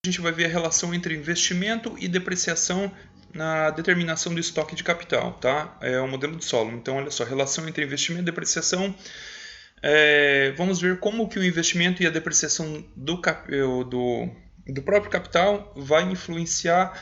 gente vai ver a relação entre investimento e depreciação na determinação do estoque de capital, tá? É o modelo de Solomon. Então, olha só, relação entre investimento e depreciação. Vamos ver como que o investimento e a depreciação do próprio capital vai influenciar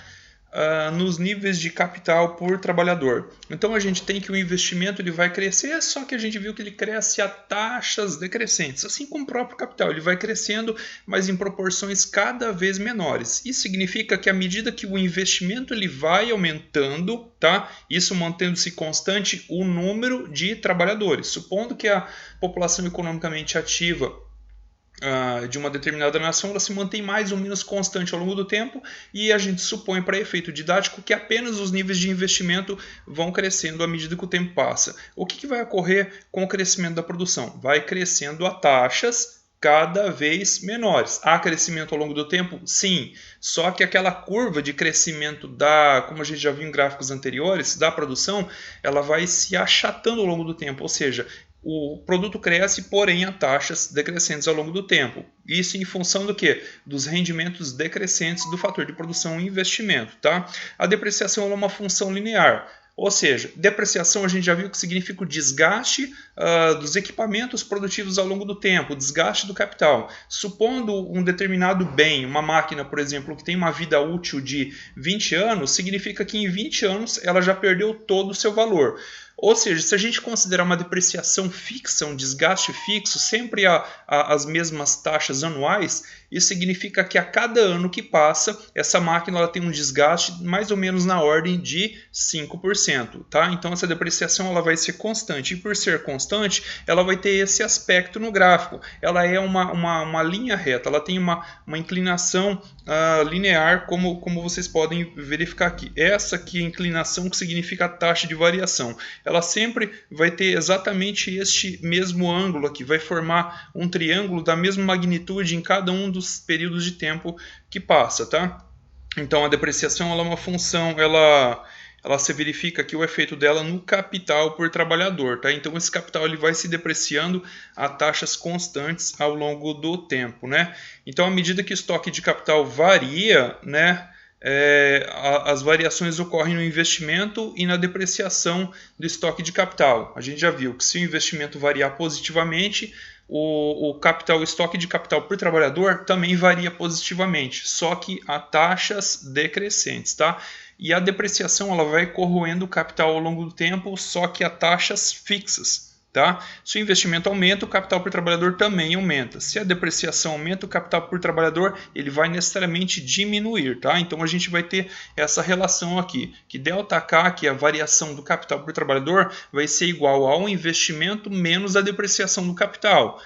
nos níveis de capital por trabalhador. Então a gente tem que o investimento ele vai crescer, só que a gente viu que ele cresce a taxas decrescentes, assim como o próprio capital, ele vai crescendo, mas em proporções cada vez menores. Isso significa que à medida que o investimento ele vai aumentando, tá? Isso mantendo-se constante o número de trabalhadores. Supondo que a população economicamente ativa de uma determinada nação, ela se mantém mais ou menos constante ao longo do tempo e a gente supõe para efeito didático que apenas os níveis de investimento vão crescendo à medida que o tempo passa. O que vai ocorrer com o crescimento da produção? Vai crescendo a taxas cada vez menores. Há crescimento ao longo do tempo? Sim. Só que aquela curva de crescimento como a gente já viu em gráficos anteriores, da produção, ela vai se achatando ao longo do tempo, ou seja, o produto cresce, porém a taxas decrescentes ao longo do tempo. Isso em função do quê? Dos rendimentos decrescentes do fator de produção e investimento. Tá? A depreciação é uma função linear. Ou seja, depreciação a gente já viu que significa o desgaste dos equipamentos produtivos ao longo do tempo, o desgaste do capital. Supondo um determinado bem, uma máquina, por exemplo, que tem uma vida útil de 20 anos, significa que em 20 anos ela já perdeu todo o seu valor. Ou seja, se a gente considerar uma depreciação fixa, um desgaste fixo, sempre as mesmas taxas anuais, isso significa que a cada ano que passa, essa máquina ela tem um desgaste mais ou menos na ordem de 5%. Tá? Então essa depreciação ela vai ser constante, e por ser constante, ela vai ter esse aspecto no gráfico. Ela é uma linha reta, ela tem uma inclinação linear, como vocês podem verificar aqui. Essa aqui é a inclinação que significa a taxa de variação. Ela sempre vai ter exatamente este mesmo ângulo aqui, vai formar um triângulo da mesma magnitude em cada um dos períodos de tempo que passa, tá? Então a depreciação ela é uma função, ela se verifica aqui o efeito dela no capital por trabalhador, tá? Então esse capital ele vai se depreciando a taxas constantes ao longo do tempo, né? Então à medida que o estoque de capital varia, né? As variações ocorrem no investimento e na depreciação do estoque de capital. A gente já viu que se o investimento variar positivamente, o estoque de capital por trabalhador também varia positivamente, só que a taxas decrescentes, tá? E a depreciação ela vai corroendo o capital ao longo do tempo, só que a taxas fixas. Tá? Se o investimento aumenta, o capital por trabalhador também aumenta. Se a depreciação aumenta, o capital por trabalhador ele vai necessariamente diminuir. Tá? Então a gente vai ter essa relação aqui, que ΔK, que é a variação do capital por trabalhador, vai ser igual ao investimento menos a depreciação do capital.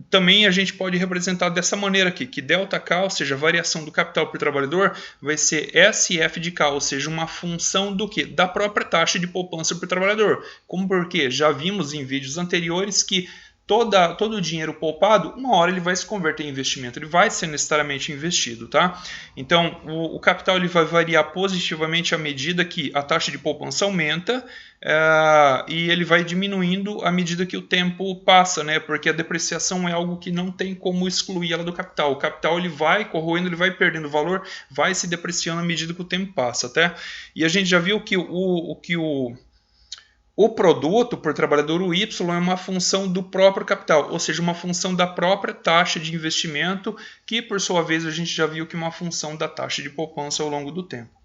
Também a gente pode representar dessa maneira aqui, que ΔK, ou seja, a variação do capital por trabalhador, vai ser SF de K, ou seja, uma função do quê? Da própria taxa de poupança por trabalhador. Como porque já vimos em vídeos anteriores que todo o dinheiro poupado, uma hora ele vai se converter em investimento, ele vai ser necessariamente investido, tá? Então, o capital ele vai variar positivamente à medida que a taxa de poupança aumenta e ele vai diminuindo à medida que o tempo passa, né? Porque a depreciação é algo que não tem como excluir ela do capital. O capital ele vai corroendo, ele vai perdendo valor, vai se depreciando à medida que o tempo passa, tá? E a gente já viu que o produto por trabalhador, o Y, é uma função do próprio capital, ou seja, uma função da própria taxa de investimento, que por sua vez a gente já viu que é uma função da taxa de poupança ao longo do tempo.